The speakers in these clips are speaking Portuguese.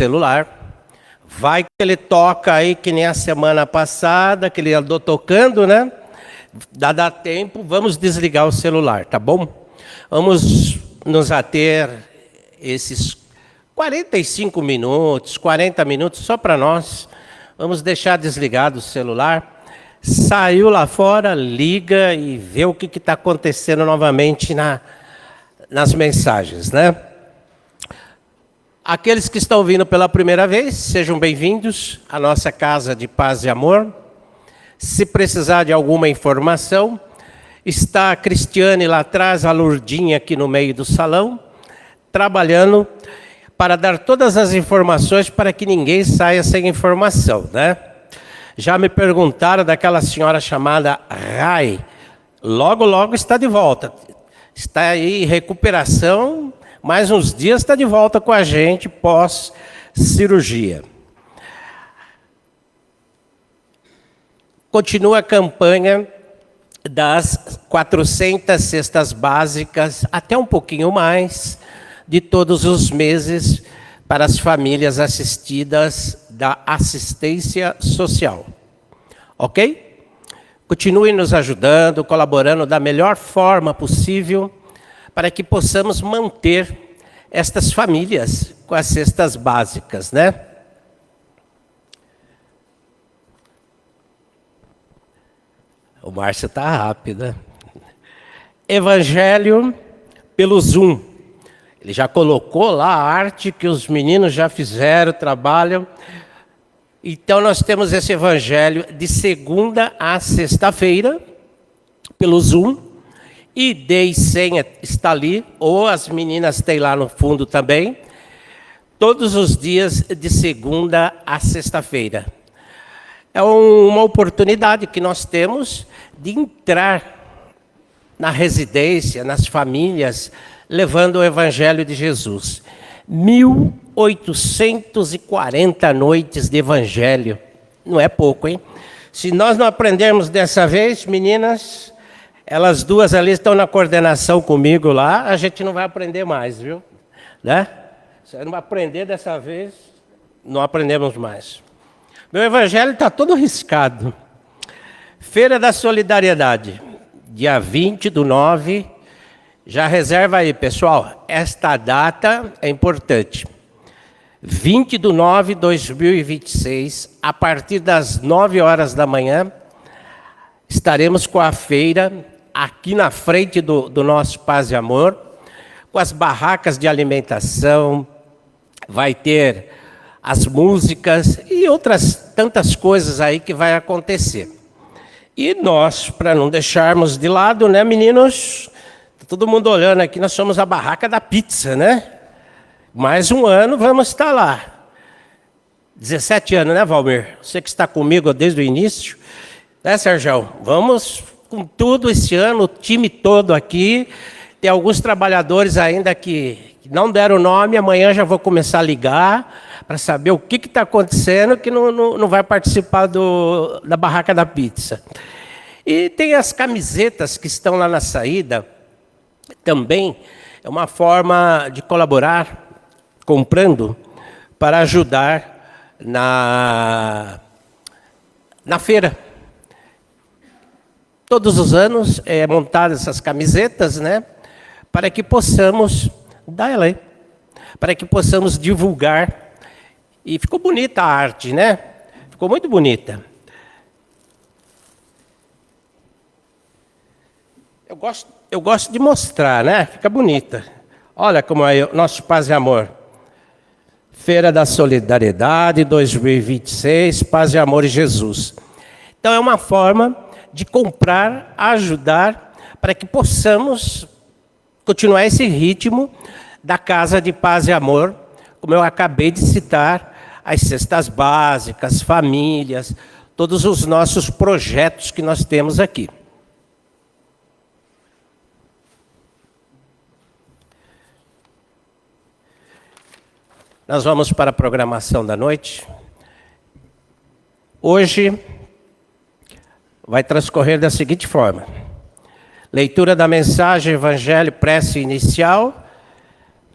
celular. Vai que ele toca aí, que nem a semana passada, que ele andou tocando, né? Dá tempo, vamos desligar o celular, tá bom? Vamos nos ater esses 45 minutos, 40 minutos, só para nós. Vamos deixar desligado o celular. Saiu lá fora, liga e vê o que está acontecendo novamente nas mensagens, né? Aqueles que estão vindo pela primeira vez, sejam bem-vindos à nossa Casa de Paz e Amor. Se precisar de alguma informação, está a Cristiane lá atrás, a Lourdinha aqui no meio do salão, trabalhando para dar todas as informações para que ninguém saia sem informação, né? Já me perguntaram daquela senhora chamada Rai. Logo, logo está de volta. Está aí em recuperação, mais uns dias está de volta com a gente pós-cirurgia. Continua a campanha das 400 cestas básicas, até um pouquinho mais, de todos os meses para as famílias assistidas da assistência social. Ok? Continue nos ajudando, colaborando da melhor forma possível para que possamos manter estas famílias com as cestas básicas, né? O Márcio está rápido. Evangelho pelo Zoom. Ele já colocou lá a arte que os meninos já fizeram, trabalham. Então nós temos esse evangelho de segunda a sexta-feira, pelo Zoom. ID e senha está ali, ou as meninas têm lá no fundo também. Todos os dias de segunda a sexta-feira. É uma oportunidade que nós temos de entrar na residência, nas famílias, levando o Evangelho de Jesus. 1840 noites de Evangelho. Não é pouco, hein? Se nós não aprendermos dessa vez, meninas, elas duas ali estão na coordenação comigo lá, a gente não vai aprender mais, viu? Né? Se não aprender dessa vez, não aprendemos mais. Meu evangelho está todo riscado. Feira da Solidariedade, dia 20/9. Já reserva aí, pessoal. Esta data é importante. 20/9/2026, a partir das 9 horas da manhã, estaremos com a feira aqui na frente do nosso Paz e Amor, com as barracas de alimentação, vai ter as músicas e outras tantas coisas aí que vai acontecer. E nós, para não deixarmos de lado, né, meninos? Tá todo mundo olhando aqui, nós somos a barraca da pizza, né? Mais um ano vamos estar lá. 17 anos, né, Valmir? Você que está comigo desde o início. Né, Sérgio? Vamos com tudo esse ano, o time todo aqui. Tem alguns trabalhadores ainda que não deram nome, amanhã já vou começar a ligar para saber o que está acontecendo, que não vai participar da barraca da pizza. E tem as camisetas que estão lá na saída, também é uma forma de colaborar, comprando, para ajudar na feira. Todos os anos é montadas essas camisetas, né, para que possamos dar ela aí, para que possamos divulgar. E ficou bonita a arte, né? Ficou muito bonita. Eu gosto de mostrar, né? Fica bonita. Olha como é o nosso Paz e Amor. Feira da Solidariedade 2026, Paz e Amor e Jesus. Então é uma forma de comprar, ajudar, para que possamos continuar esse ritmo da Casa de Paz e Amor, como eu acabei de citar, as cestas básicas, famílias, todos os nossos projetos que nós temos aqui. Nós vamos para a programação da noite. Hoje vai transcorrer da seguinte forma: leitura da mensagem, evangelho, prece inicial.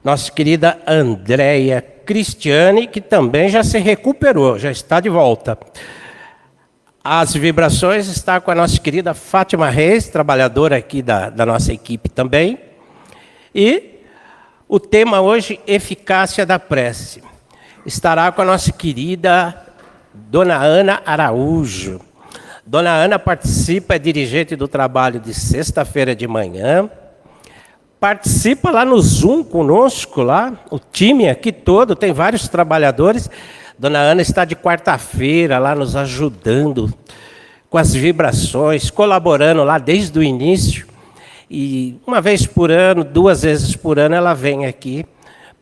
Nossa querida Andréia Cristiane, que também já se recuperou, já está de volta. As vibrações estão com a nossa querida Fátima Reis, trabalhadora aqui da nossa equipe também. E o tema hoje, eficácia da prece. Estará com a nossa querida Dona Ana Araújo. Dona Ana participa, é dirigente do trabalho de sexta-feira de manhã. Participa lá no Zoom conosco, lá, o time aqui todo, tem vários trabalhadores. Dona Ana está de quarta-feira lá nos ajudando com as vibrações, colaborando lá desde o início. E uma vez por ano, 2 vezes por ano, ela vem aqui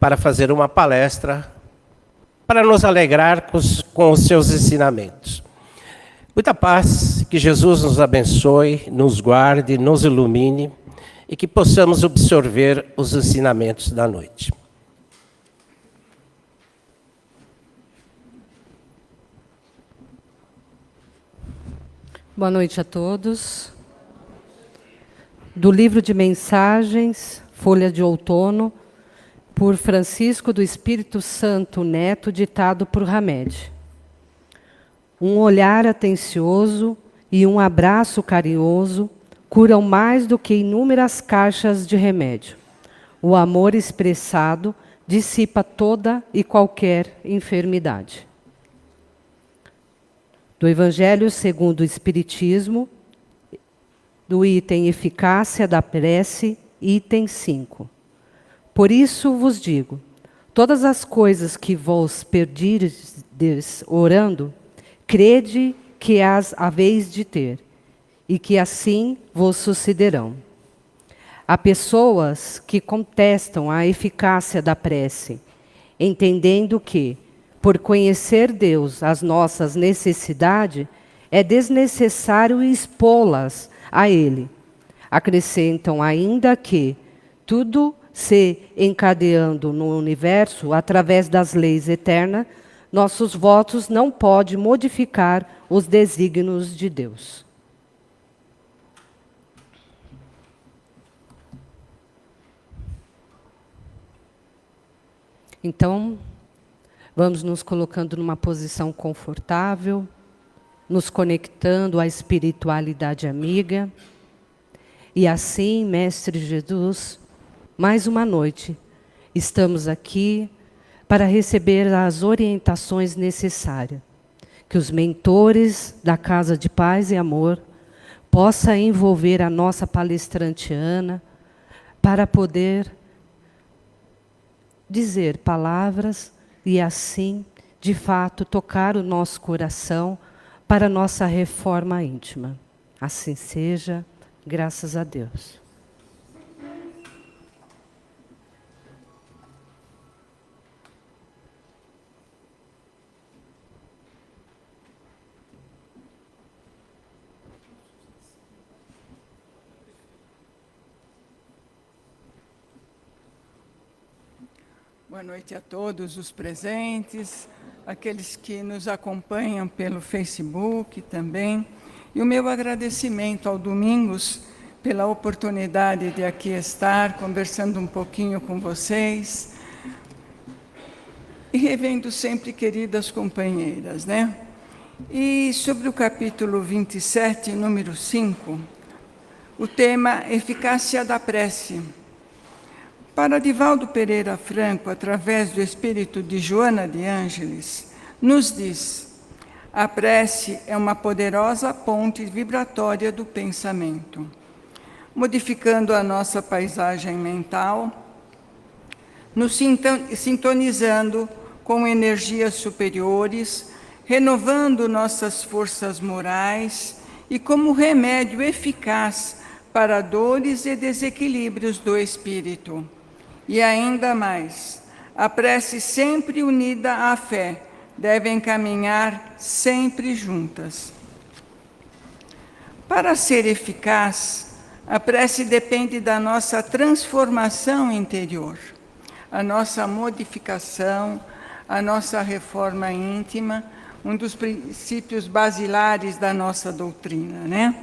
para fazer uma palestra, para nos alegrar com os seus ensinamentos. Muita paz, que Jesus nos abençoe, nos guarde, nos ilumine e que possamos absorver os ensinamentos da noite. Boa noite a todos. Do livro de mensagens, Folha de Outono, por Francisco do Espírito Santo Neto, ditado por Hamed. Um olhar atencioso e um abraço carinhoso curam mais do que inúmeras caixas de remédio. O amor expressado dissipa toda e qualquer enfermidade. Do Evangelho segundo o Espiritismo, do item Eficácia da Prece, item 5. Por isso vos digo, todas as coisas que vos perdirdes orando, crede que as haveis de ter, e que assim vos sucederão. Há pessoas que contestam a eficácia da prece, entendendo que, por conhecer Deus as nossas necessidades, é desnecessário expô-las a Ele. Acrescentam ainda que tudo se encadeando no universo através das leis eternas, nossos votos não podem modificar os desígnios de Deus. Então, vamos nos colocando numa posição confortável, nos conectando à espiritualidade amiga. E assim, Mestre Jesus, mais uma noite, estamos aqui para receber as orientações necessárias. Que os mentores da Casa de Paz e Amor possam envolver a nossa palestrante Ana para poder dizer palavras e assim, de fato, tocar o nosso coração para a nossa reforma íntima. Assim seja, graças a Deus. Boa noite a todos os presentes, aqueles que nos acompanham pelo Facebook também. E o meu agradecimento ao Domingos pela oportunidade de aqui estar, conversando um pouquinho com vocês. E revendo sempre queridas companheiras, né? E sobre o capítulo 27, número 5, o tema Eficácia da Prece. Para Divaldo Pereira Franco, através do espírito de Joana de Ângeles, nos diz: a prece é uma poderosa ponte vibratória do pensamento, modificando a nossa paisagem mental, nos sintonizando com energias superiores, renovando nossas forças morais e como remédio eficaz para dores e desequilíbrios do espírito. E ainda mais, a prece sempre unida à fé, devem caminhar sempre juntas. Para ser eficaz, a prece depende da nossa transformação interior, a nossa modificação, a nossa reforma íntima, um dos princípios basilares da nossa doutrina, né?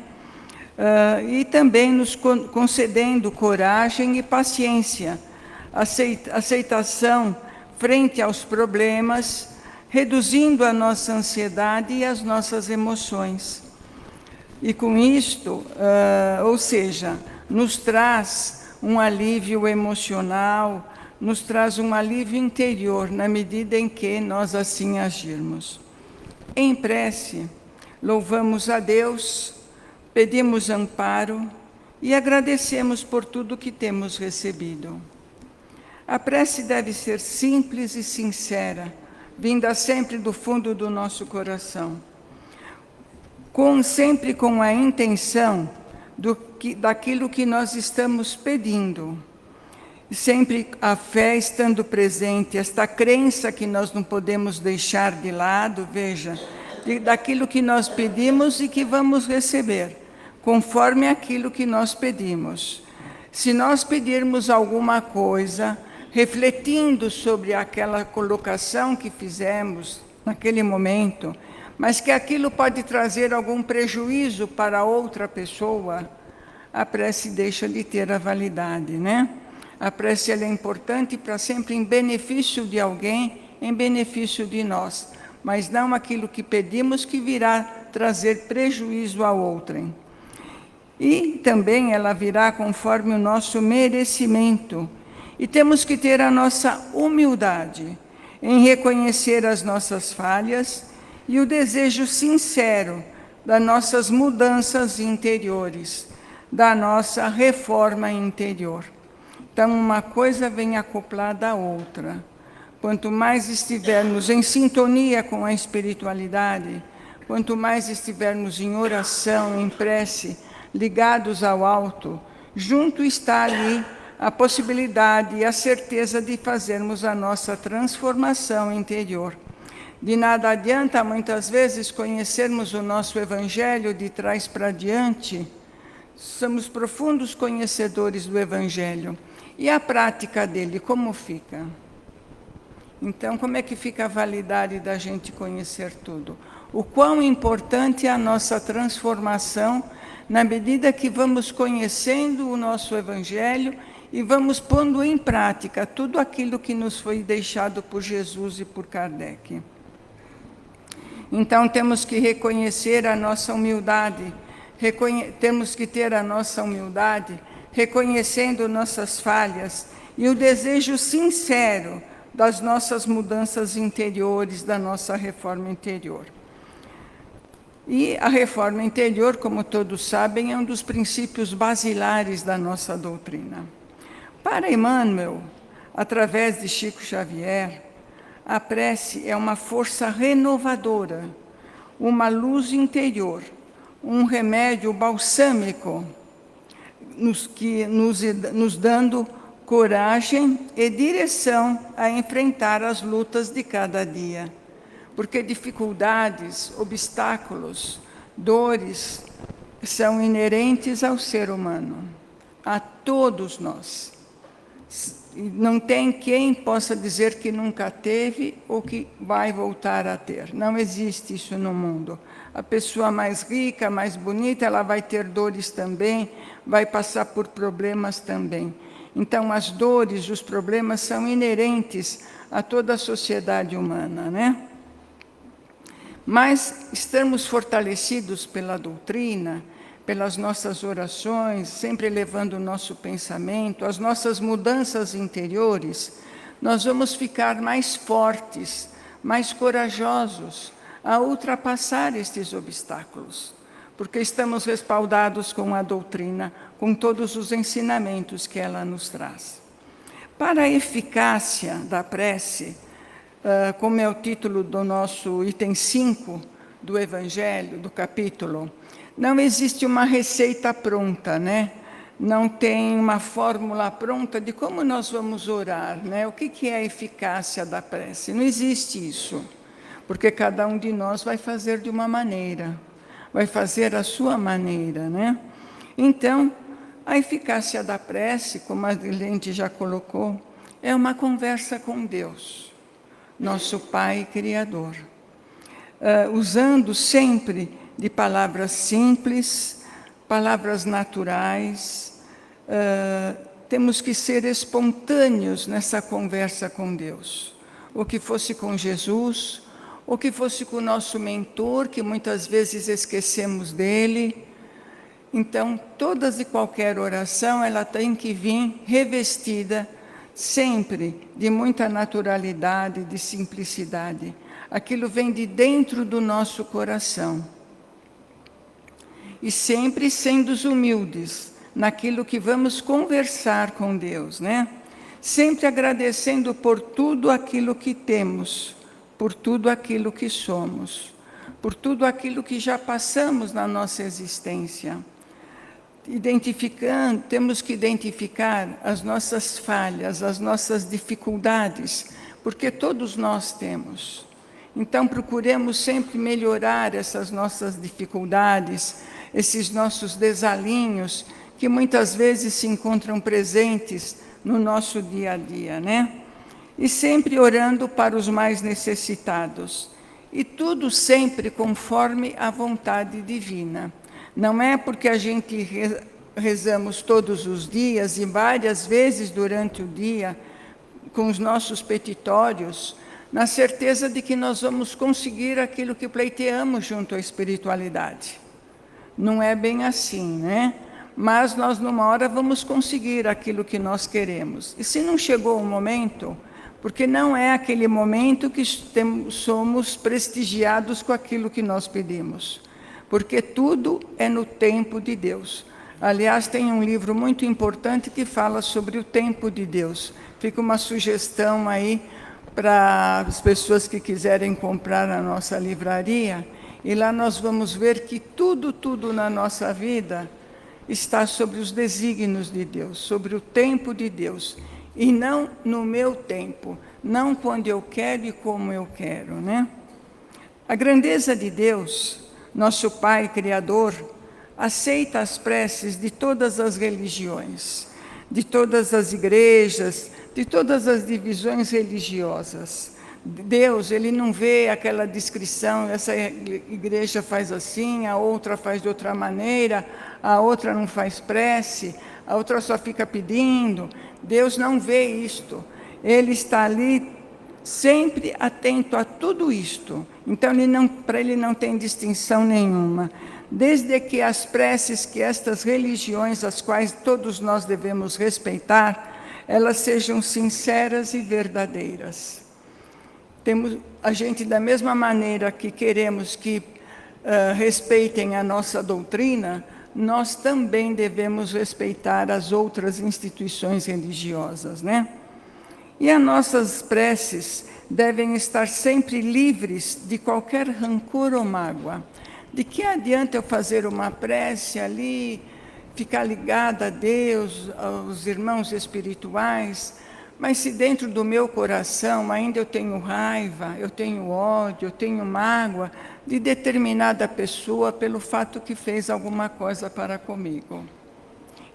E também nos concedendo coragem e paciência, aceitação frente aos problemas, reduzindo a nossa ansiedade e as nossas emoções. E com isto, ou seja, nos traz um alívio emocional, nos traz um alívio interior, na medida em que nós assim agirmos. Em prece, louvamos a Deus, pedimos amparo e agradecemos por tudo que temos recebido. A prece deve ser simples e sincera, vinda sempre do fundo do nosso coração, sempre com a intenção daquilo que nós estamos pedindo. Sempre a fé estando presente, esta crença que nós não podemos deixar de lado, veja, daquilo que nós pedimos e que vamos receber, conforme aquilo que nós pedimos. Se nós pedirmos alguma coisa, refletindo sobre aquela colocação que fizemos naquele momento, mas que aquilo pode trazer algum prejuízo para outra pessoa, a prece deixa de ter a validade, né? A prece é importante para sempre em benefício de alguém, em benefício de nós, mas não aquilo que pedimos que virá trazer prejuízo a outrem. E também ela virá conforme o nosso merecimento. E temos que ter a nossa humildade em reconhecer as nossas falhas e o desejo sincero das nossas mudanças interiores, da nossa reforma interior. Então, uma coisa vem acoplada à outra. Quanto mais estivermos em sintonia com a espiritualidade, quanto mais estivermos em oração, em prece, ligados ao alto, junto está ali a possibilidade e a certeza de fazermos a nossa transformação interior. De nada adianta, muitas vezes, conhecermos o nosso Evangelho de trás para diante. Somos profundos conhecedores do Evangelho. E a prática dele, como fica? Então, como é que fica a validade da gente conhecer tudo? O quão importante é a nossa transformação na medida que vamos conhecendo o nosso Evangelho e vamos pondo em prática tudo aquilo que nos foi deixado por Jesus e por Kardec. Então, temos que reconhecer a nossa humildade, temos que ter a nossa humildade, reconhecendo nossas falhas e o desejo sincero das nossas mudanças interiores, da nossa reforma interior. E a reforma interior, como todos sabem, é um dos princípios basilares da nossa doutrina. Para Emmanuel, através de Chico Xavier, a prece é uma força renovadora, uma luz interior, um remédio balsâmico, nos dando coragem e direção a enfrentar as lutas de cada dia. Porque dificuldades, obstáculos, dores são inerentes ao ser humano, a todos nós. Não tem quem possa dizer que nunca teve ou que vai voltar a ter. Não existe isso no mundo. A pessoa mais rica, mais bonita, ela vai ter dores também, vai passar por problemas também. Então, as dores, os problemas são inerentes a toda a sociedade humana, né? Mas estamos fortalecidos pela doutrina, pelas nossas orações, sempre elevando o nosso pensamento, as nossas mudanças interiores, nós vamos ficar mais fortes, mais corajosos a ultrapassar estes obstáculos, porque estamos respaldados com a doutrina, com todos os ensinamentos que ela nos traz. Para a eficácia da prece, como é o título do nosso item 5 do Evangelho, do capítulo, não existe uma receita pronta, né? Não tem uma fórmula pronta de como nós vamos orar, né? O que é a eficácia da prece? Não existe isso, porque cada um de nós vai fazer de uma maneira, vai fazer a sua maneira, né? Então, a eficácia da prece, como a gente já colocou, é uma conversa com Deus, nosso Pai Criador, usando sempre de palavras simples, palavras naturais. Temos que ser espontâneos nessa conversa com Deus. ou que fosse com Jesus, ou que fosse com o nosso mentor, que muitas vezes esquecemos dele. Então, todas e qualquer oração, ela tem que vir revestida sempre de muita naturalidade, de simplicidade. Aquilo vem de dentro do nosso coração. E sempre sendo humildes naquilo que vamos conversar com Deus, né? Sempre agradecendo por tudo aquilo que temos, por tudo aquilo que somos, por tudo aquilo que já passamos na nossa existência. Temos que identificar as nossas falhas, as nossas dificuldades, porque todos nós temos. Então, procuremos sempre melhorar essas nossas dificuldades, esses nossos desalinhos, que muitas vezes se encontram presentes no nosso dia a dia, né? E sempre orando para os mais necessitados. E tudo sempre conforme a vontade divina. Não é porque a gente rezamos todos os dias e várias vezes durante o dia, com os nossos petitórios, na certeza de que nós vamos conseguir aquilo que pleiteamos junto à espiritualidade. Não é bem assim, né? Mas nós, numa hora, vamos conseguir aquilo que nós queremos. E se não chegou o momento, porque não é aquele momento que somos prestigiados com aquilo que nós pedimos. Porque tudo é no tempo de Deus. Aliás, tem um livro muito importante que fala sobre o tempo de Deus. Fica uma sugestão aí para as pessoas que quiserem comprar na nossa livraria. E lá nós vamos ver que tudo na nossa vida está sobre os desígnios de Deus, sobre o tempo de Deus. E não no meu tempo, não quando eu quero e como eu quero, né? A grandeza de Deus, nosso Pai Criador, aceita as preces de todas as religiões, de todas as igrejas, de todas as divisões religiosas. Deus, ele não vê aquela descrição, essa igreja faz assim, a outra faz de outra maneira, a outra não faz prece, a outra só fica pedindo. Deus não vê isto. Ele está ali sempre atento a tudo isto. Então, para ele não tem distinção nenhuma. Desde que as preces que estas religiões, as quais todos nós devemos respeitar, elas sejam sinceras e verdadeiras. A gente, da mesma maneira que queremos que respeitem a nossa doutrina, nós também devemos respeitar as outras instituições religiosas, né? E as nossas preces devem estar sempre livres de qualquer rancor ou mágoa. De que adianta eu fazer uma prece ali, ficar ligada a Deus, aos irmãos espirituais, mas se dentro do meu coração ainda eu tenho raiva, eu tenho ódio, eu tenho mágoa de determinada pessoa pelo fato que fez alguma coisa para comigo.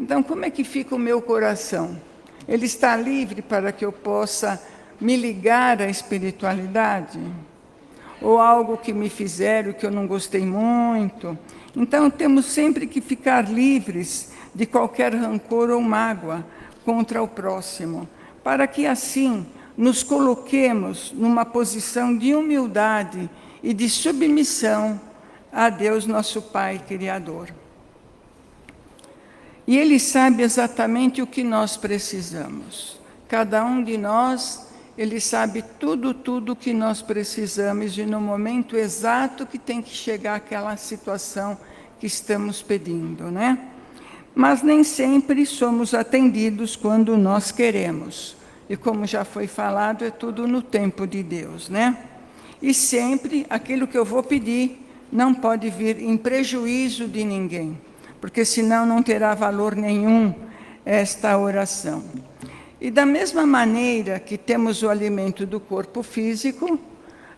Então, como é que fica o meu coração? Ele está livre para que eu possa me ligar à espiritualidade? Ou algo que me fizeram que eu não gostei muito? Então, temos sempre que ficar livres de qualquer rancor ou mágoa contra o próximo, para que assim nos coloquemos numa posição de humildade e de submissão a Deus, nosso Pai Criador. E Ele sabe exatamente o que nós precisamos. Cada um de nós, Ele sabe tudo que nós precisamos e no momento exato que tem que chegar aquela situação que estamos pedindo, né? Mas nem sempre somos atendidos quando nós queremos. E como já foi falado, é tudo no tempo de Deus, né? E sempre aquilo que eu vou pedir não pode vir em prejuízo de ninguém, porque senão não terá valor nenhum esta oração. E da mesma maneira que temos o alimento do corpo físico,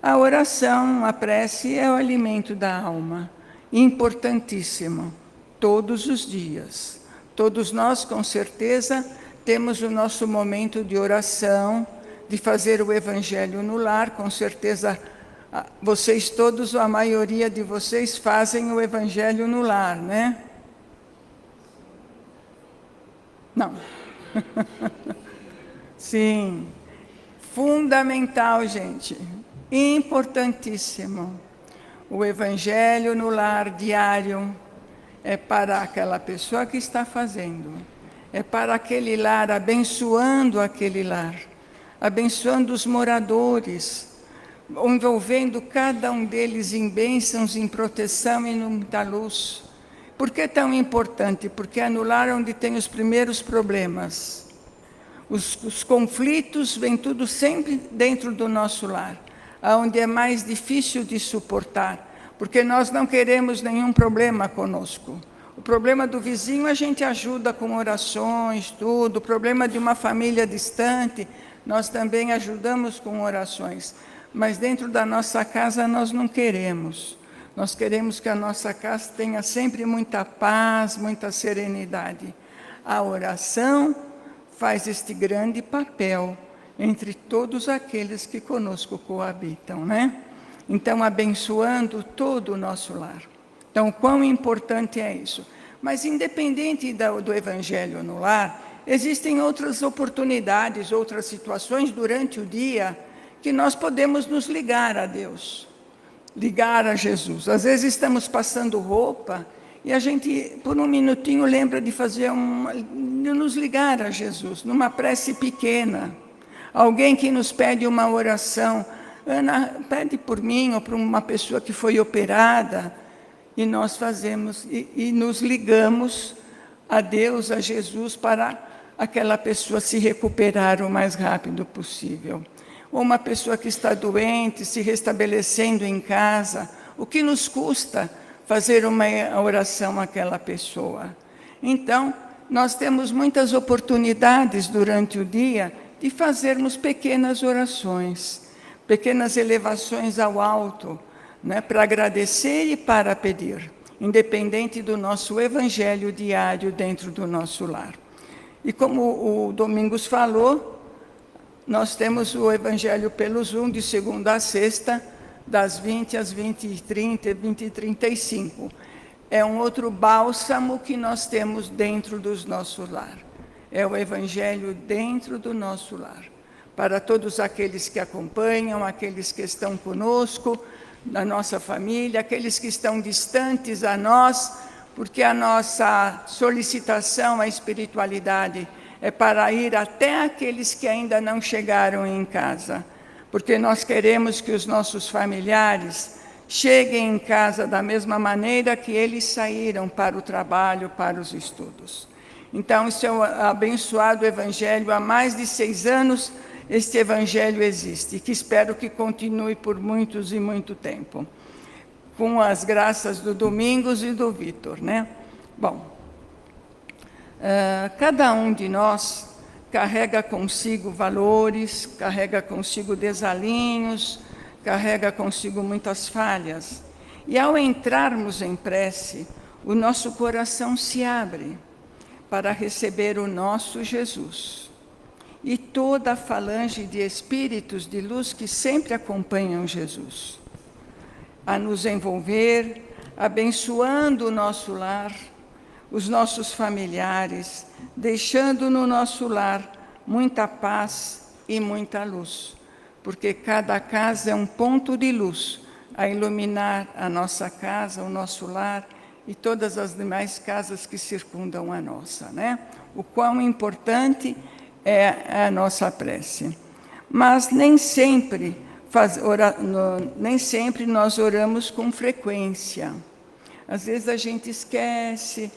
a oração, a prece é o alimento da alma, importantíssimo, todos os dias. Todos nós, com certeza, temos o nosso momento de oração, de fazer o evangelho no lar, com certeza vocês todos, ou a maioria de vocês, fazem o evangelho no lar, né? Não. Sim. fundamental, gente, importantíssimo. O Evangelho no lar diário é para aquela pessoa que está fazendo, é para aquele lar, abençoando aquele lar, abençoando os moradores, envolvendo cada um deles em bênçãos, em proteção e em muita luz. Por que é tão importante? Porque é no lar onde tem os primeiros problemas. Os conflitos vêm tudo sempre dentro do nosso lar, onde é mais difícil de suportar, porque nós não queremos nenhum problema conosco. O problema do vizinho a gente ajuda com orações, tudo. O problema de uma família distante, nós também ajudamos com orações. Mas dentro da nossa casa nós não queremos. Nós queremos que a nossa casa tenha sempre muita paz, muita serenidade. A oração faz este grande papel entre todos aqueles que conosco coabitam, né? Então, abençoando todo o nosso lar. Então, quão importante é isso. Mas, independente do Evangelho no lar, existem outras oportunidades, outras situações durante o dia que nós podemos nos ligar a Deus, ligar a Jesus. Às vezes estamos passando roupa e a gente, por um minutinho, lembra de de nos ligar a Jesus, numa prece pequena. Alguém que nos pede uma oração, Ana, pede por mim ou por uma pessoa que foi operada, e nós fazemos, e nos ligamos a Deus, a Jesus, para aquela pessoa se recuperar o mais rápido possível. Ou uma pessoa que está doente, se restabelecendo em casa, o que nos custa fazer uma oração àquela pessoa? Então, nós temos muitas oportunidades durante o dia de fazermos pequenas orações, pequenas elevações ao alto, né, para agradecer e para pedir, independente do nosso evangelho diário dentro do nosso lar. E como o Domingos falou, nós temos o evangelho pelo Zoom de segunda a sexta, das 20 às 20h30, 20h35. É um outro bálsamo que nós temos dentro do nosso lar. É o evangelho dentro do nosso lar. Para todos aqueles que acompanham, aqueles que estão conosco, da nossa família, aqueles que estão distantes a nós, porque a nossa solicitação à espiritualidade é para ir até aqueles que ainda não chegaram em casa, porque nós queremos que os nossos familiares cheguem em casa da mesma maneira que eles saíram para o trabalho, para os estudos. Então, isso é o abençoado Evangelho. Há mais de 6 anos, este Evangelho existe, que espero que continue por muitos e muito tempo, com as graças do Domingos e do Vitor, né? Bom, cada um de nós carrega consigo valores, carrega consigo desalinhos, carrega consigo muitas falhas. E ao entrarmos em prece, o nosso coração se abre para receber o nosso Jesus. E toda a falange de espíritos de luz que sempre acompanham Jesus, a nos envolver, abençoando o nosso lar, os nossos familiares, deixando no nosso lar muita paz e muita luz, porque cada casa é um ponto de luz a iluminar a nossa casa, o nosso lar e todas as demais casas que circundam a nossa, né? O quão importante é a nossa prece. Mas nem sempre nós oramos com frequência. Às vezes a gente esquece,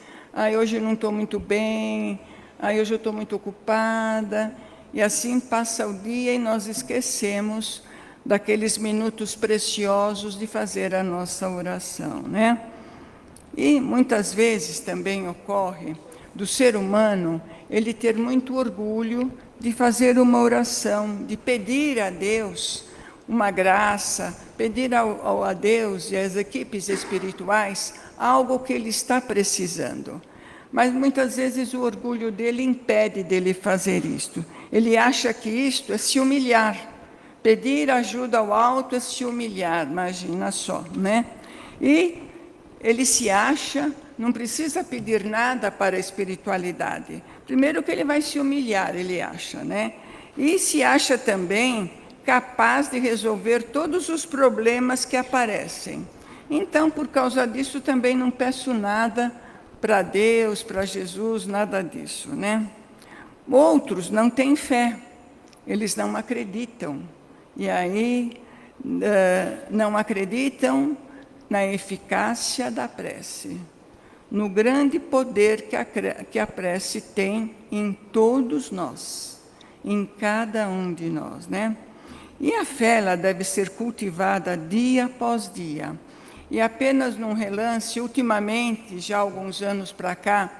hoje eu não estou muito bem, hoje eu estou muito ocupada, e assim passa o dia e nós esquecemos daqueles minutos preciosos de fazer a nossa oração, né? E muitas vezes também ocorre do ser humano ele ter muito orgulho de fazer uma oração, de pedir a Deus uma graça, pedir a Deus e às equipes espirituais algo que ele está precisando. Mas muitas vezes o orgulho dele impede dele fazer isto. Ele acha que isto é se humilhar. Pedir ajuda ao alto é se humilhar, imagina só, né? E ele se acha, não precisa pedir nada para a espiritualidade. Primeiro que ele vai se humilhar, ele acha, né? e se acha também capaz de resolver todos os problemas que aparecem. Então, por causa disso, também não peço nada para Deus, para Jesus, nada disso, né? Outros não têm fé, eles não acreditam. E aí, não acreditam na eficácia da prece, no grande poder que a prece tem em todos nós, em cada um de nós, né? E a fé, ela deve ser cultivada dia após dia. E apenas num relance, ultimamente, já há alguns anos para cá,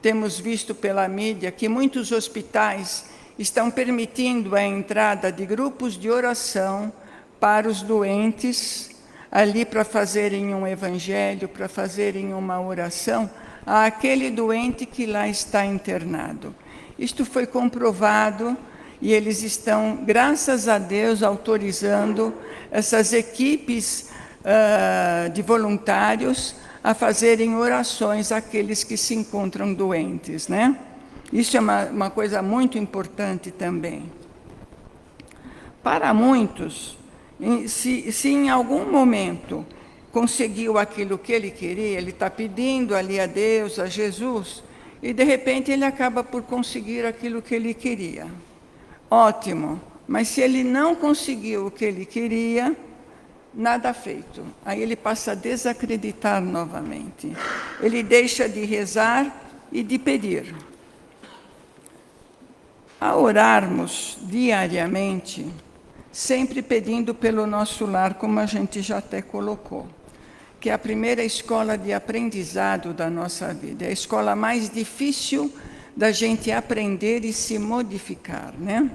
temos visto pela mídia que muitos hospitais estão permitindo a entrada de grupos de oração para os doentes, ali para fazerem um evangelho, para fazerem uma oração àquele doente que lá está internado. Isto foi comprovado e eles estão, graças a Deus, autorizando essas equipes de voluntários a fazerem orações àqueles que se encontram doentes, né? Isso é uma coisa muito importante também. Para muitos, se em algum momento conseguiu aquilo que ele queria, ele está pedindo ali a Deus, a Jesus, e de repente ele acaba por conseguir aquilo que ele queria. Ótimo, mas se ele não conseguiu o que ele queria, nada feito. Aí ele passa a desacreditar novamente. Ele deixa de rezar e de pedir. A orarmos diariamente, sempre pedindo pelo nosso lar, como a gente já até colocou, que é a primeira escola de aprendizado da nossa vida, é a escola mais difícil da gente aprender e se modificar, né?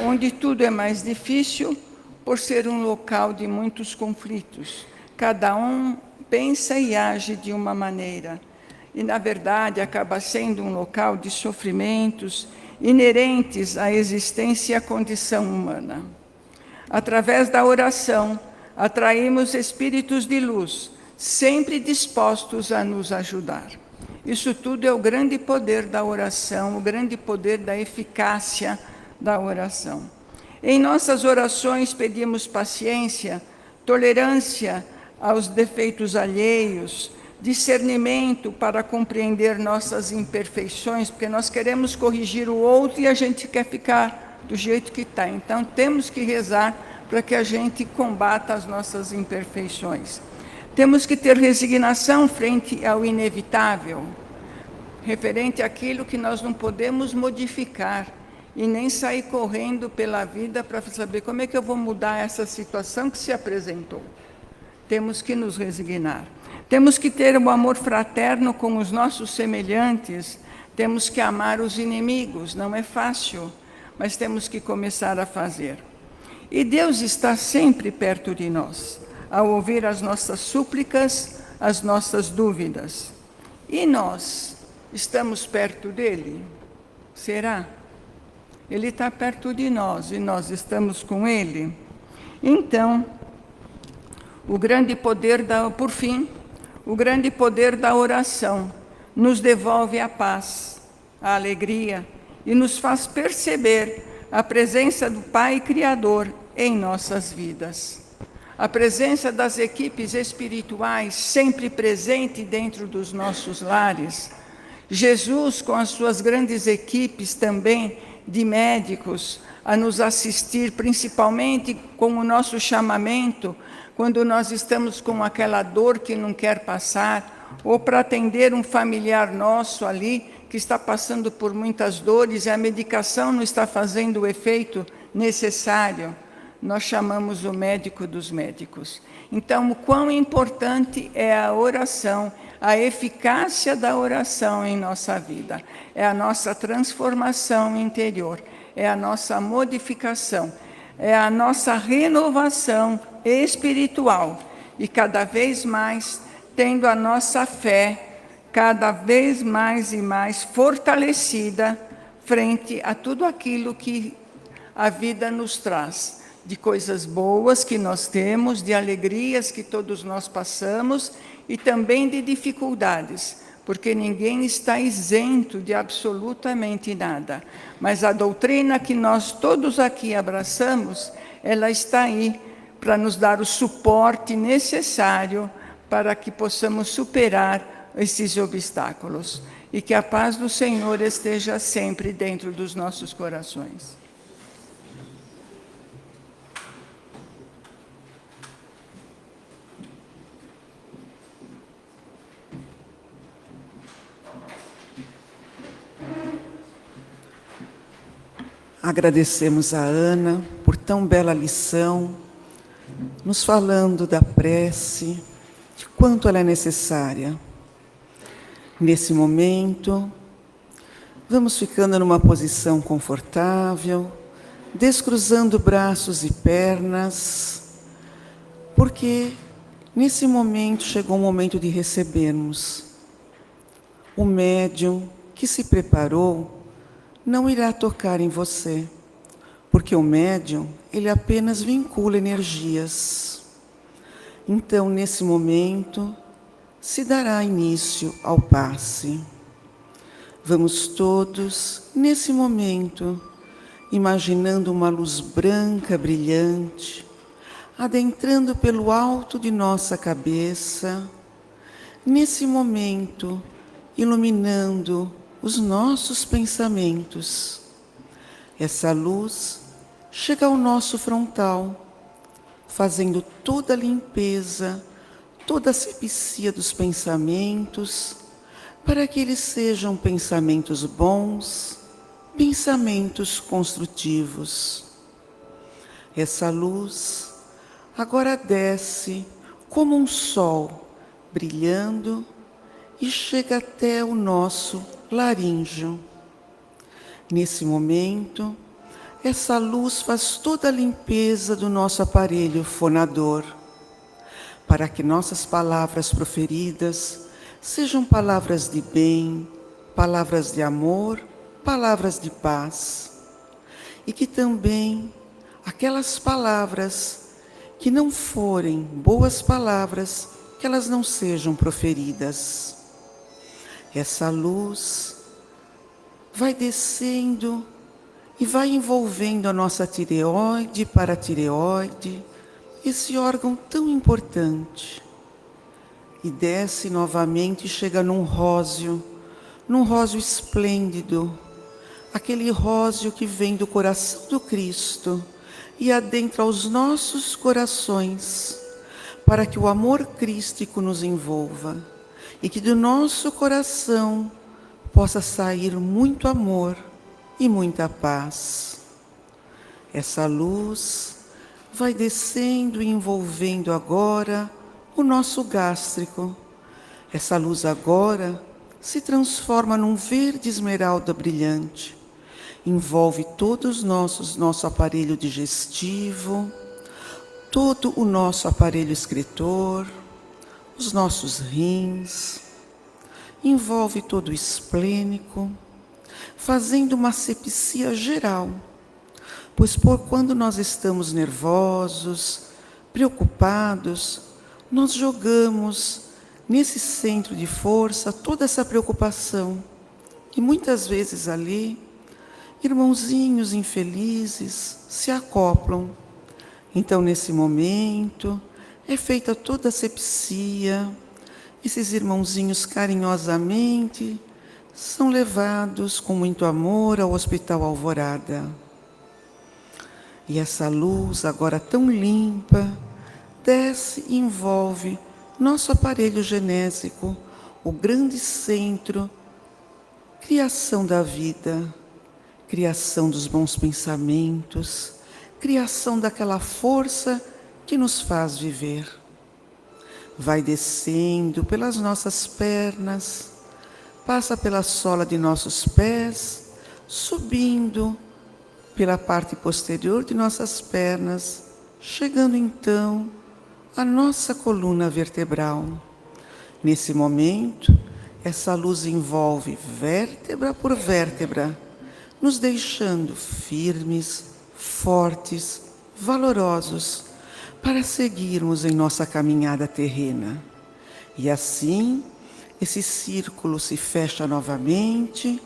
Onde tudo é mais difícil, por ser um local de muitos conflitos. Cada um pensa e age de uma maneira. E, na verdade, acaba sendo um local de sofrimentos inerentes à existência e à condição humana. Através da oração, atraímos espíritos de luz, sempre dispostos a nos ajudar. Isso tudo é o grande poder da oração, o grande poder da eficácia da oração. Em nossas orações pedimos paciência, tolerância aos defeitos alheios, discernimento para compreender nossas imperfeições, porque nós queremos corrigir o outro e a gente quer ficar do jeito que está. Então, temos que rezar para que a gente combata as nossas imperfeições. Temos que ter resignação frente ao inevitável, referente àquilo que nós não podemos modificar, e nem sair correndo pela vida para saber como é que eu vou mudar essa situação que se apresentou. Temos que nos resignar. Temos que ter um amor fraterno com os nossos semelhantes, temos que amar os inimigos, não é fácil, mas temos que começar a fazer. E Deus está sempre perto de nós, ao ouvir as nossas súplicas, as nossas dúvidas. E nós estamos perto dele? Será? Ele está perto de nós e nós estamos com ele. Então, por fim, o grande poder da oração nos devolve a paz, a alegria e nos faz perceber a presença do Pai Criador em nossas vidas. A presença das equipes espirituais sempre presente dentro dos nossos lares. Jesus, com as suas grandes equipes também, de médicos a nos assistir, principalmente com o nosso chamamento, quando nós estamos com aquela dor que não quer passar, ou para atender um familiar nosso ali, que está passando por muitas dores e a medicação não está fazendo o efeito necessário, nós chamamos o médico dos médicos. Então, o quão importante é a oração, a eficácia da oração em nossa vida. É a nossa transformação interior, é a nossa modificação, é a nossa renovação espiritual. E cada vez mais tendo a nossa fé cada vez mais e mais fortalecida frente a tudo aquilo que a vida nos traz, de coisas boas que nós temos, de alegrias que todos nós passamos e também de dificuldades, porque ninguém está isento de absolutamente nada. Mas a doutrina que nós todos aqui abraçamos, ela está aí para nos dar o suporte necessário para que possamos superar esses obstáculos. E que a paz do Senhor esteja sempre dentro dos nossos corações. Agradecemos a Ana por tão bela lição, nos falando da prece, de quanto ela é necessária. Nesse momento, vamos ficando numa posição confortável, descruzando braços e pernas, porque nesse momento chegou o momento de recebermos. O médium que se preparou não irá tocar em você, porque o médium, ele apenas vincula energias. Então, nesse momento, se dará início ao passe. Vamos todos, nesse momento, imaginando uma luz branca, brilhante, adentrando pelo alto de nossa cabeça, nesse momento, iluminando os nossos pensamentos. Essa luz chega ao nosso frontal, fazendo toda a limpeza, toda a asepsia dos pensamentos, para que eles sejam pensamentos bons, pensamentos construtivos. Essa luz agora desce como um sol, brilhando, e chega até o nosso laríngeo. Nesse momento, essa luz faz toda a limpeza do nosso aparelho fonador, para que nossas palavras proferidas sejam palavras de bem, palavras de amor, palavras de paz. E que também aquelas palavras que não forem boas palavras, que elas não sejam proferidas. Essa luz vai descendo e vai envolvendo a nossa tireoide, paratireoide, esse órgão tão importante. E desce novamente e chega num róseo esplêndido, aquele róseo que vem do coração do Cristo e adentra os nossos corações, para que o amor crístico nos envolva e que do nosso coração possa sair muito amor e muita paz. Essa luz vai descendo e envolvendo agora o nosso gástrico. Essa luz agora se transforma num verde esmeralda brilhante. Envolve todos nosso aparelho digestivo, todo o nosso aparelho excretor, os nossos rins, envolve todo o esplênico, fazendo uma asepsia geral. Pois quando nós estamos nervosos, preocupados, nós jogamos nesse centro de força toda essa preocupação. E muitas vezes ali, irmãozinhos infelizes se acoplam. Então, nesse momento, é feita toda a asepsia. Esses irmãozinhos carinhosamente são levados com muito amor ao Hospital Alvorada. E essa luz, agora tão limpa, desce e envolve nosso aparelho genésico, o grande centro, criação da vida, criação dos bons pensamentos, criação daquela força que nos faz viver. Vai descendo pelas nossas pernas, passa pela sola de nossos pés, subindo pela parte posterior de nossas pernas, chegando então à nossa coluna vertebral. Nesse momento, essa luz envolve vértebra por vértebra, nos deixando firmes, fortes, valorosos, para seguirmos em nossa caminhada terrena. E assim, esse círculo se fecha novamente,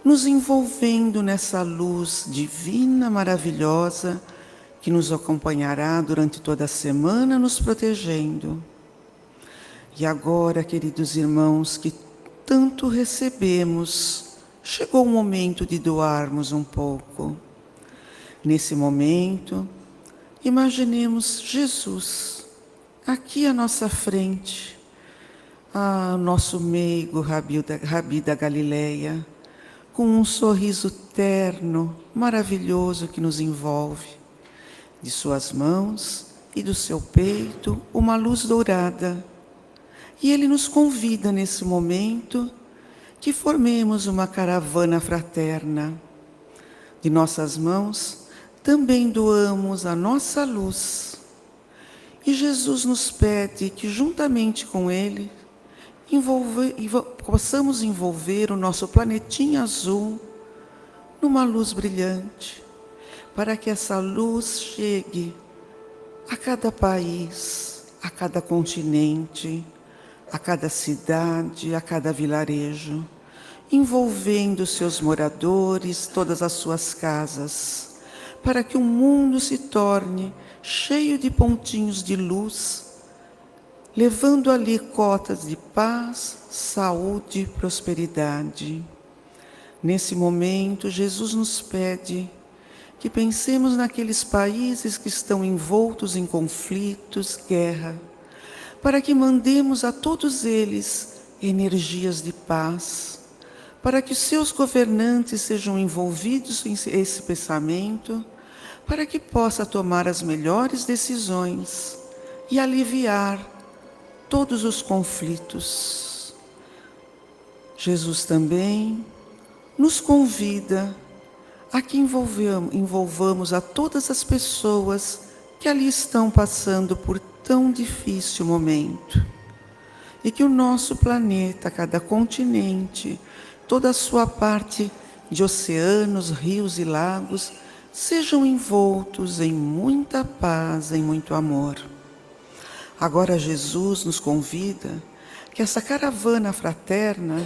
nos envolvendo nessa luz divina, maravilhosa, que nos acompanhará durante toda a semana, nos protegendo. E agora, queridos irmãos, que tanto recebemos, chegou o momento de doarmos um pouco. Nesse momento, imaginemos Jesus aqui à nossa frente, nosso meigo Rabi da Galileia, com um sorriso terno, maravilhoso que nos envolve. De suas mãos e do seu peito, uma luz dourada. E ele nos convida nesse momento que formemos uma caravana fraterna. De nossas mãos, também doamos a nossa luz. E Jesus nos pede que, juntamente com ele, possamos envolver o nosso planetinha azul numa luz brilhante, para que essa luz chegue a cada país, a cada continente, a cada cidade, a cada vilarejo, envolvendo seus moradores, todas as suas casas, para que o mundo se torne cheio de pontinhos de luz, levando ali cotas de paz, saúde e prosperidade. Nesse momento, Jesus nos pede que pensemos naqueles países que estão envoltos em conflitos, guerra, para que mandemos a todos eles energias de paz, para que os seus governantes sejam envolvidos em esse pensamento, para que possa tomar as melhores decisões e aliviar todos os conflitos. Jesus também nos convida a que envolvamos a todas as pessoas que ali estão passando por tão difícil momento. E que o nosso planeta, cada continente, toda a sua parte de oceanos, rios e lagos, sejam envoltos em muita paz, em muito amor. Agora Jesus nos convida que essa caravana fraterna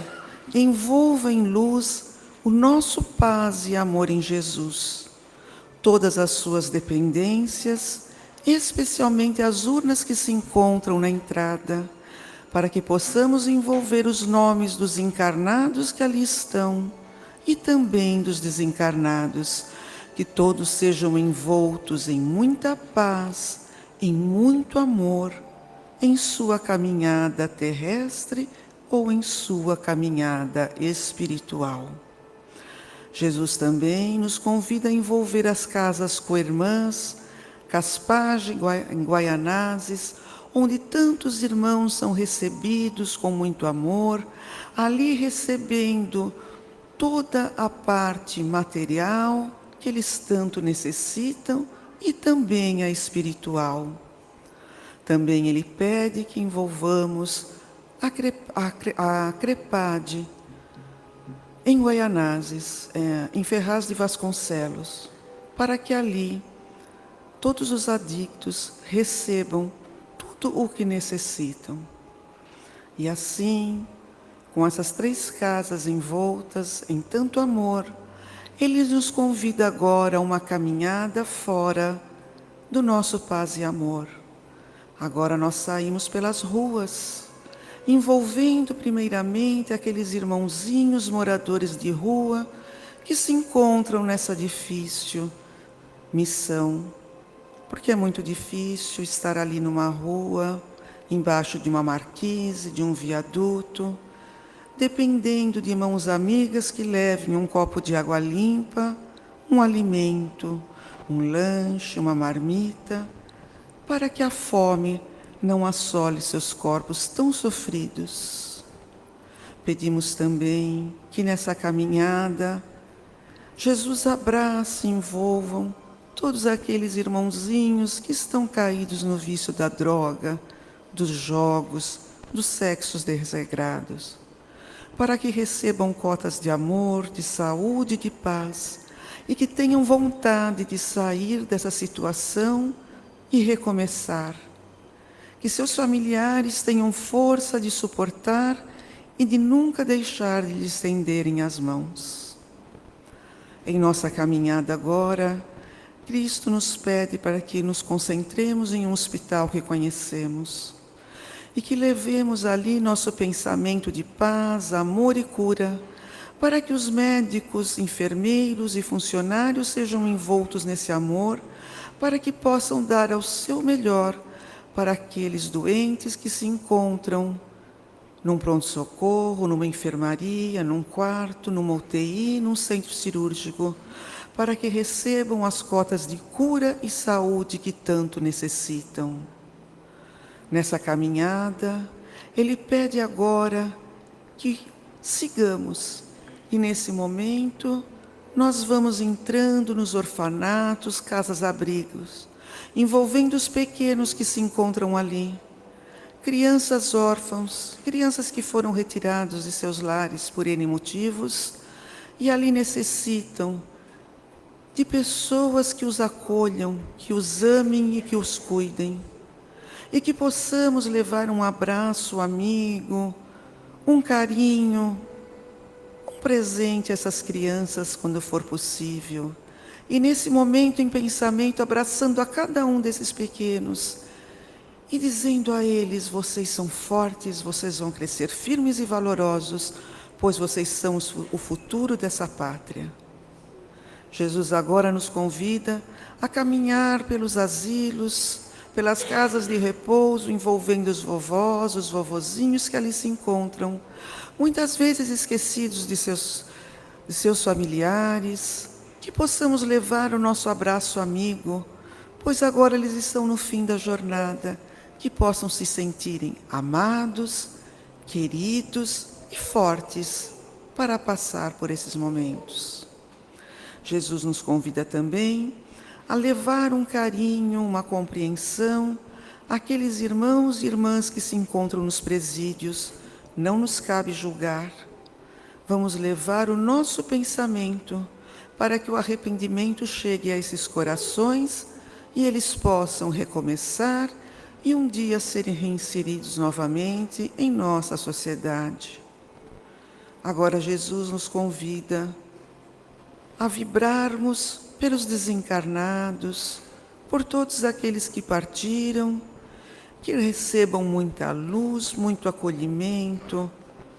envolva em luz o nosso paz e amor em Jesus, todas as suas dependências, especialmente as urnas que se encontram na entrada, para que possamos envolver os nomes dos encarnados que ali estão e também dos desencarnados, que todos sejam envoltos em muita paz, em muito amor, em sua caminhada terrestre ou em sua caminhada espiritual. Jesus também nos convida a envolver as casas coirmãs, Caspage, em Guaianazes, onde tantos irmãos são recebidos com muito amor, ali recebendo toda a parte material que eles tanto necessitam e também a espiritual. Também ele pede que envolvamos a Crepade em Guaianazes, em Ferraz de Vasconcelos, para que ali todos os adictos recebam tudo o que necessitam. E assim, com essas 3 casas envoltas em tanto amor, ele nos convida agora a uma caminhada fora do nosso paz e amor. Agora nós saímos pelas ruas, envolvendo primeiramente aqueles irmãozinhos moradores de rua que se encontram nessa difícil missão. Porque é muito difícil estar ali numa rua, embaixo de uma marquise, de um viaduto, dependendo de mãos amigas que levem um copo de água limpa, um alimento, um lanche, uma marmita, para que a fome não assole seus corpos tão sofridos. Pedimos também que nessa caminhada, Jesus abrace e envolvam todos aqueles irmãozinhos que estão caídos no vício da droga, dos jogos, dos sexos desregrados, para que recebam cotas de amor, de saúde e de paz, e que tenham vontade de sair dessa situação e recomeçar. Que seus familiares tenham força de suportar e de nunca deixar de lhe estenderem as mãos. Em nossa caminhada agora, Cristo nos pede para que nos concentremos em um hospital que conhecemos e que levemos ali nosso pensamento de paz, amor e cura, para que os médicos, enfermeiros e funcionários sejam envoltos nesse amor, para que possam dar ao seu melhor para aqueles doentes que se encontram num pronto-socorro, numa enfermaria, num quarto, numa UTI, num centro cirúrgico, para que recebam as cotas de cura e saúde que tanto necessitam. Nessa caminhada, Ele pede agora que sigamos. E nesse momento, nós vamos entrando nos orfanatos, casas-abrigos, envolvendo os pequenos que se encontram ali. Crianças órfãos, crianças que foram retirados de seus lares por N motivos e ali necessitam de pessoas que os acolham, que os amem e que os cuidem. E que possamos levar um abraço amigo, um carinho, um presente a essas crianças quando for possível. E nesse momento, em pensamento, abraçando a cada um desses pequenos e dizendo a eles: vocês são fortes, vocês vão crescer firmes e valorosos, pois vocês são o futuro dessa pátria. Jesus agora nos convida a caminhar pelos asilos, pelas casas de repouso, envolvendo os vovós, os vovozinhos que ali se encontram, muitas vezes esquecidos de seus familiares, que possamos levar o nosso abraço amigo, pois agora eles estão no fim da jornada, que possam se sentirem amados, queridos e fortes para passar por esses momentos. Jesus nos convida também a levar um carinho, uma compreensão àqueles irmãos e irmãs que se encontram nos presídios. Não nos cabe julgar. Vamos levar o nosso pensamento para que o arrependimento chegue a esses corações e eles possam recomeçar e um dia serem reinseridos novamente em nossa sociedade. Agora Jesus nos convida a vibrarmos pelos desencarnados, por todos aqueles que partiram, que recebam muita luz, muito acolhimento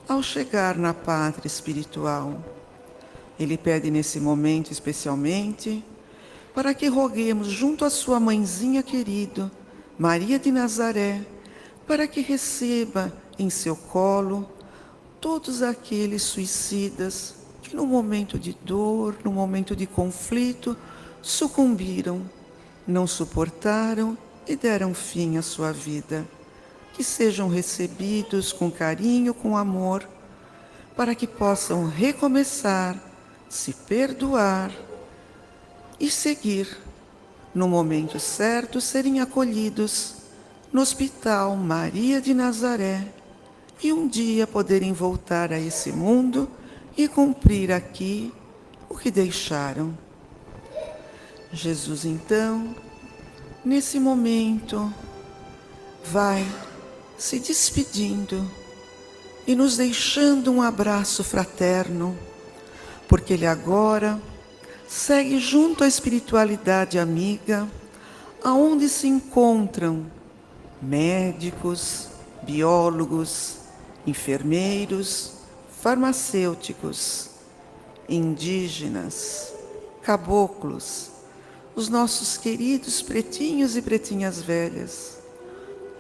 ao chegar na pátria espiritual. Ele pede nesse momento especialmente para que roguemos junto à sua mãezinha querida, Maria de Nazaré, para que receba em seu colo todos aqueles suicidas que no momento de dor, no momento de conflito, sucumbiram, não suportaram e deram fim à sua vida. Que sejam recebidos com carinho, com amor, para que possam recomeçar, se perdoar e seguir, no momento certo, serem acolhidos no Hospital Maria de Nazaré e um dia poderem voltar a esse mundo e cumprir aqui o que deixaram. Jesus, então, nesse momento, vai se despedindo e nos deixando um abraço fraterno, porque Ele agora segue junto à espiritualidade amiga, aonde se encontram médicos, biólogos, enfermeiros, farmacêuticos, indígenas, caboclos, os nossos queridos pretinhos e pretinhas velhas.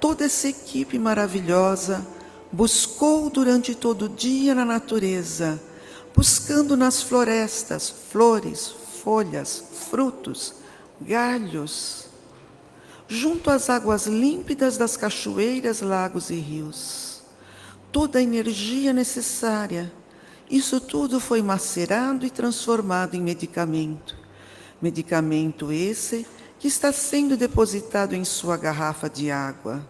Toda essa equipe maravilhosa buscou durante todo o dia na natureza, buscando nas florestas flores, folhas, frutos, galhos, junto às águas límpidas das cachoeiras, lagos e rios. Toda a energia necessária, isso tudo foi macerado e transformado em medicamento. Medicamento esse que está sendo depositado em sua garrafa de água,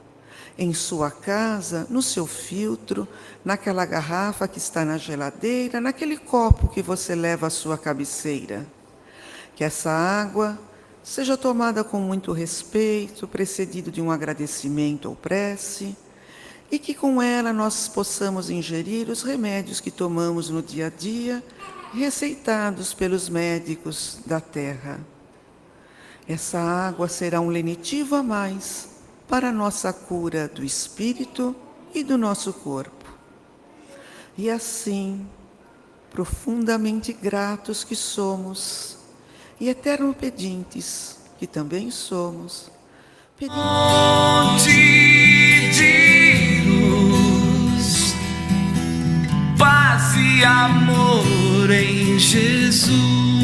em sua casa, no seu filtro, naquela garrafa que está na geladeira, naquele copo que você leva à sua cabeceira. Que essa água seja tomada com muito respeito, precedido de um agradecimento ou prece, e que com ela nós possamos ingerir os remédios que tomamos no dia a dia, receitados pelos médicos da terra. Essa água será um lenitivo a mais para a nossa cura do espírito e do nosso corpo. E assim, profundamente gratos que somos, e eterno pedintes que também somos, pedimos de luz, paz e amor em Jesus.